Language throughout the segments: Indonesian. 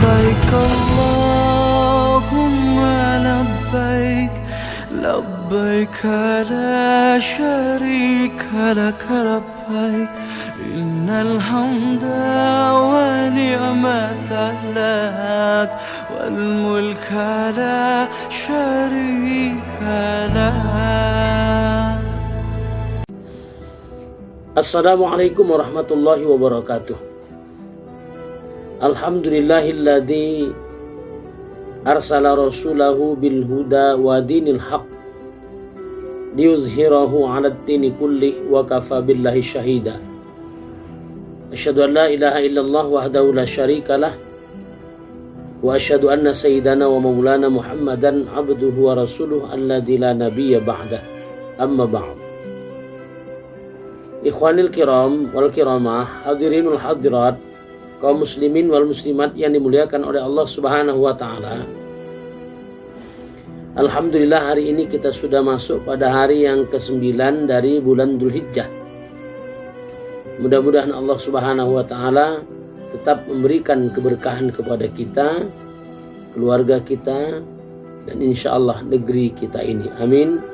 لبيك اللهم لبيك لبيك لا شريك لك لبيك إن الحمد ونعمة لك والملك لا شريك لك. Assalamualaikum warahmatullahi wabarakatuh. Alhamdulillahilladzi arsala rasulahu bil huda wa dinil haq liyuzhirahu 'alad dini kullih wa kafa billahi syahida. Asyhadu an la ilaha illallah wahdahu la syarikalah wa asyhadu anna sayyidana wa maulana Muhammadan abduhu wa rasuluhu alladzi la nabiyya ba'dah. Amma ba'd. Ikhwanil kiram wal kiramah, hadirinul hadirat, kaum muslimin wal muslimat yang dimuliakan oleh Allah Subhanahu wa taala. Alhamdulillah, hari ini kita sudah masuk pada hari yang ke-9 dari bulan Dzulhijjah. Mudah-mudahan Allah Subhanahu wa taala tetap memberikan keberkahan kepada kita, keluarga kita, dan insyaallah negeri kita ini. Amin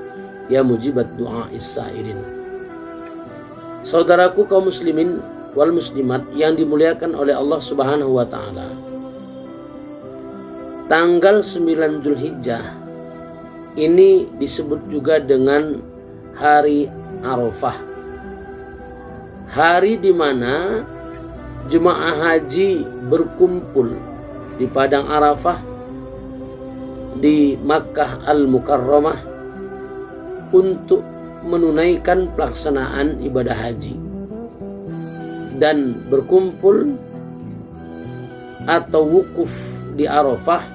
ya mujibat du'a is-sa'irin. Saudaraku kaum muslimin wal muslimat yang dimuliakan oleh Allah Subhanahu wa taala. Tanggal 9 Dzulhijjah ini disebut juga dengan hari Arafah. Hari di mana jemaah haji berkumpul di padang Arafah di Makkah Al-Mukarramah untuk menunaikan pelaksanaan ibadah haji dan berkumpul atau wukuf di Arafah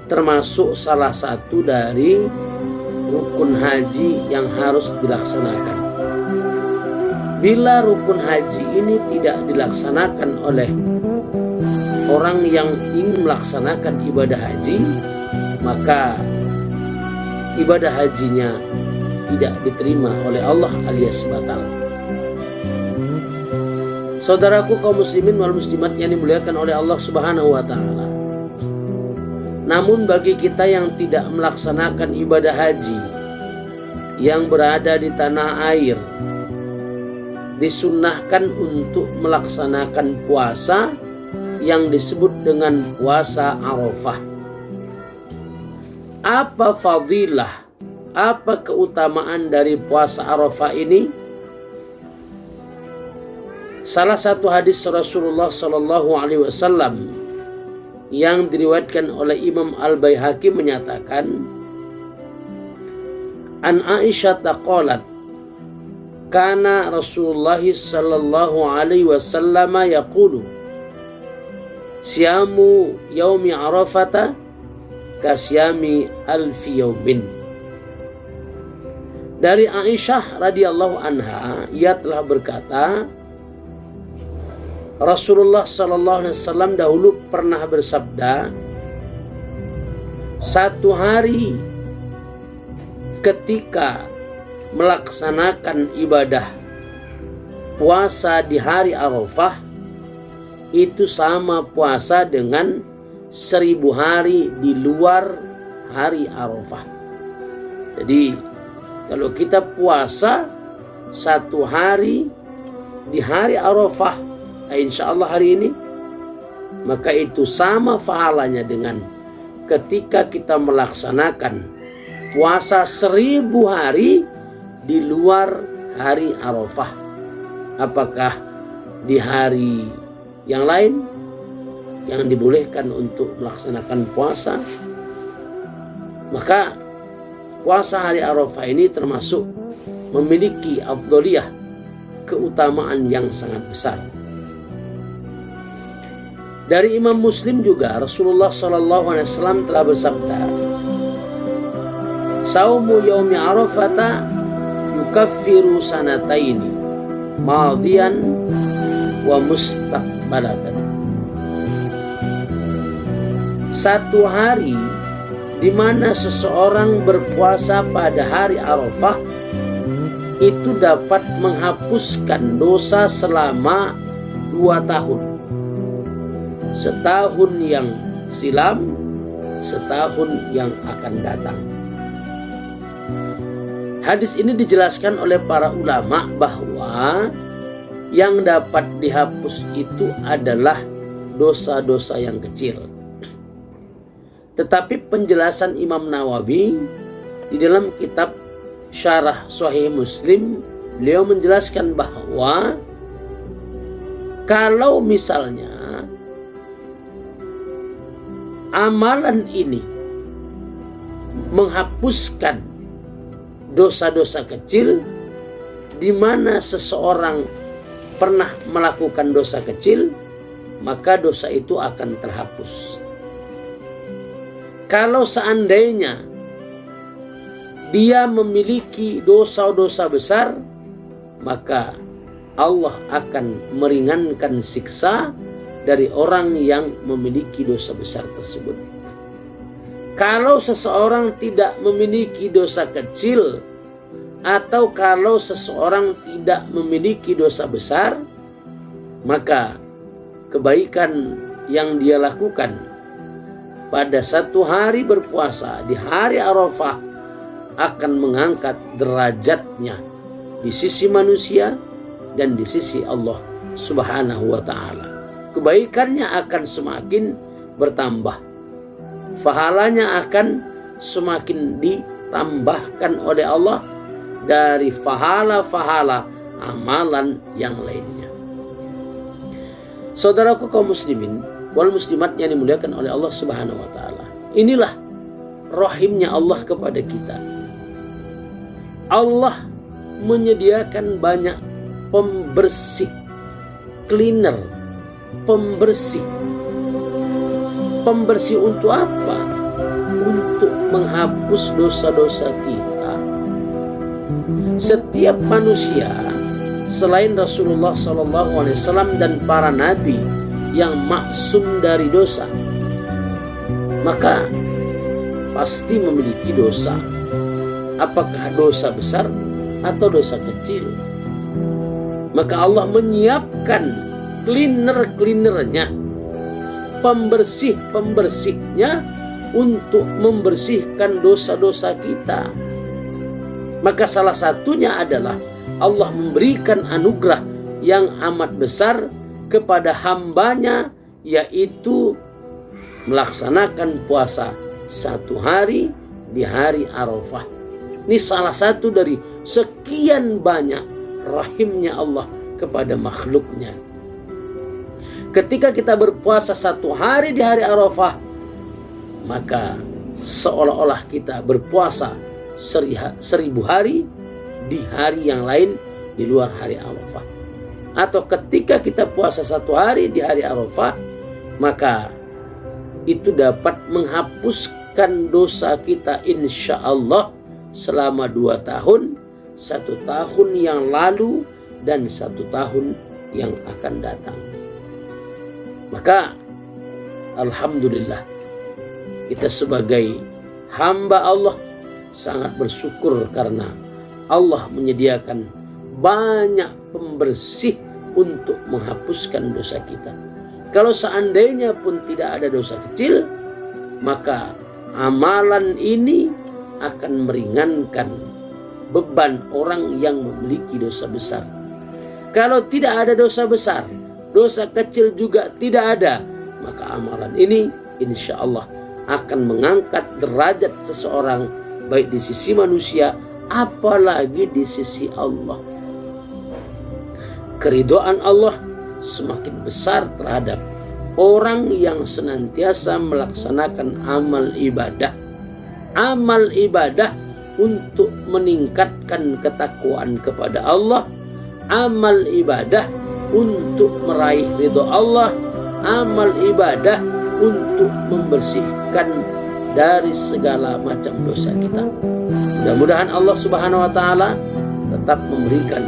termasuk salah satu dari rukun haji yang harus dilaksanakan. Bila rukun haji ini tidak dilaksanakan oleh orang yang ingin melaksanakan ibadah haji, maka ibadah hajinya tidak diterima oleh Allah alias batal. Saudaraku kaum muslimin wal muslimat yang dimuliakan oleh Allah Subhanahu wa taala. Namun bagi kita yang tidak melaksanakan ibadah haji yang berada di tanah air, disunnahkan untuk melaksanakan puasa yang disebut dengan puasa Arafah. Apa fadilah, apa keutamaan dari puasa Arafah ini? Salah satu hadis Rasulullah sallallahu alaihi wasallam yang diriwayatkan oleh Imam Al-Baihaqi menyatakan, An Aisyah qalat, kana Rasulullah sallallahu alaihi wasallam yaqulu, siyamu yaumi Arafata kasyami alfi yaumin. Dari Aisyah radhiyallahu anha, ia telah berkata, Rasulullah sallallahu alaihi wasallam dahulu pernah bersabda, satu hari ketika melaksanakan ibadah puasa di hari Arafah itu sama puasa dengan 1000 hari di luar hari Arafah. Jadi kalau kita puasa satu hari di hari Arafah, insya Allah hari ini, maka itu sama pahalanya dengan ketika kita melaksanakan puasa 1000 hari di luar hari Arafah. Apakah di hari yang lain yang dibolehkan untuk melaksanakan puasa? Maka puasa hari Arafah ini termasuk memiliki afdholiyah, keutamaan yang sangat besar. Dari Imam Muslim juga Rasulullah SAW telah bersabda, saumu yaumi Arafata yukaffiru sanataini madiyan wa mustaqbalatan. Satu hari di mana seseorang berpuasa pada hari Arafah itu dapat menghapuskan dosa selama 2 tahun. setahun yang silam, setahun yang akan datang. Hadis ini dijelaskan oleh para ulama bahwa yang dapat dihapus itu adalah dosa-dosa yang kecil. Tetapi penjelasan Imam Nawawi di dalam kitab Syarah Sahih Muslim, beliau menjelaskan bahwa kalau misalnya amalan ini menghapuskan dosa-dosa kecil, di mana seseorang pernah melakukan dosa kecil, maka dosa itu akan terhapus. Kalau seandainya dia memiliki dosa-dosa besar, maka Allah akan meringankan siksa dari orang yang memiliki dosa besar tersebut. Kalau seseorang tidak memiliki dosa kecil, atau kalau seseorang tidak memiliki dosa besar, maka kebaikan yang dia lakukan pada satu hari berpuasa di hari Arafah akan mengangkat derajatnya di sisi manusia dan di sisi Allah Subhanahu wa ta'ala. Kebaikannya akan semakin bertambah, pahalanya akan semakin ditambahkan oleh Allah dari pahala-pahala amalan yang lainnya. Saudaraku kaum muslimin wal muslimat yang dimuliakan oleh Allah Subhanahu wa ta'ala, inilah rahimnya Allah kepada kita. Allah menyediakan banyak pembersih, cleaner, pembersih untuk apa? Untuk menghapus dosa-dosa kita. Setiap manusia selain Rasulullah SAW dan para nabi yang maksum dari dosa, maka pasti memiliki dosa. Apakah dosa besar atau dosa kecil? Maka Allah menyiapkan cleaner-cleanernya, pembersih-pembersihnya untuk membersihkan dosa-dosa kita. Maka salah satunya adalah Allah memberikan anugerah yang amat besar kepada hambanya, yaitu melaksanakan puasa satu hari di hari Arafah. Ini salah satu dari sekian banyak rahimnya Allah kepada makhluknya. Ketika kita berpuasa satu hari di hari Arafah, maka seolah-olah kita berpuasa 1000 hari di hari yang lain di luar hari Arafah. Atau ketika kita puasa satu hari di hari Arafah, maka itu dapat menghapuskan dosa kita insya Allah selama 2 tahun, 1 tahun yang lalu dan 1 tahun yang akan datang. Maka alhamdulillah, kita sebagai hamba Allah sangat bersyukur karena Allah menyediakan banyak pembersih untuk menghapuskan dosa kita. Kalau seandainya pun tidak ada dosa kecil, maka amalan ini akan meringankan beban orang yang memiliki dosa besar. Kalau tidak ada dosa besar, dosa kecil juga tidak ada, maka amalan ini insya Allah akan mengangkat derajat seseorang, baik di sisi manusia apalagi di sisi Allah. Keridhaan Allah semakin besar terhadap orang yang senantiasa melaksanakan amal ibadah. Amal ibadah untuk meningkatkan ketakwaan kepada Allah, amal ibadah untuk meraih ridho Allah, amal ibadah untuk membersihkan dari segala macam dosa kita. Mudah-mudahan Allah Subhanahu wa ta'ala tetap memberikan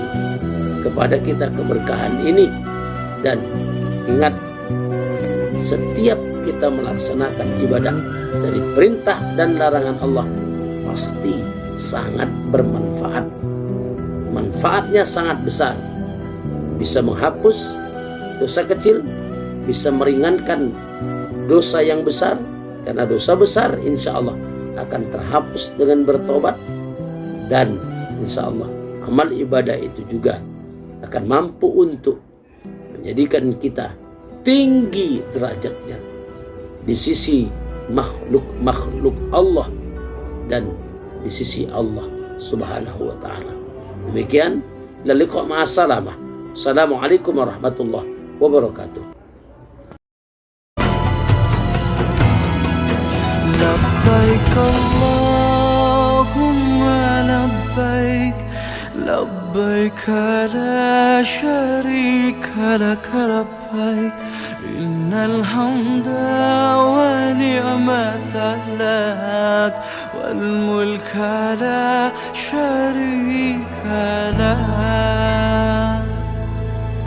kepada kita keberkahan ini. Dan ingat, setiap kita melaksanakan ibadah dari perintah dan larangan Allah pasti sangat bermanfaat. Manfaatnya sangat besar, bisa menghapus dosa kecil, bisa meringankan dosa yang besar, karena dosa besar insya Allah akan terhapus dengan bertobat, dan insya Allah amal ibadah itu juga akan mampu untuk menjadikan kita tinggi derajatnya di sisi makhluk Allah dan di sisi Allah Subhanahu wa ta'ala. Demikian, laliqa ma'assalamah. Assalamualaikum warahmatullahi wabarakatuh. لبيك اللهم لبيك لبيك لا شريك لك لبيك إن الحمد ونعمة لك والملك لا شريك لك.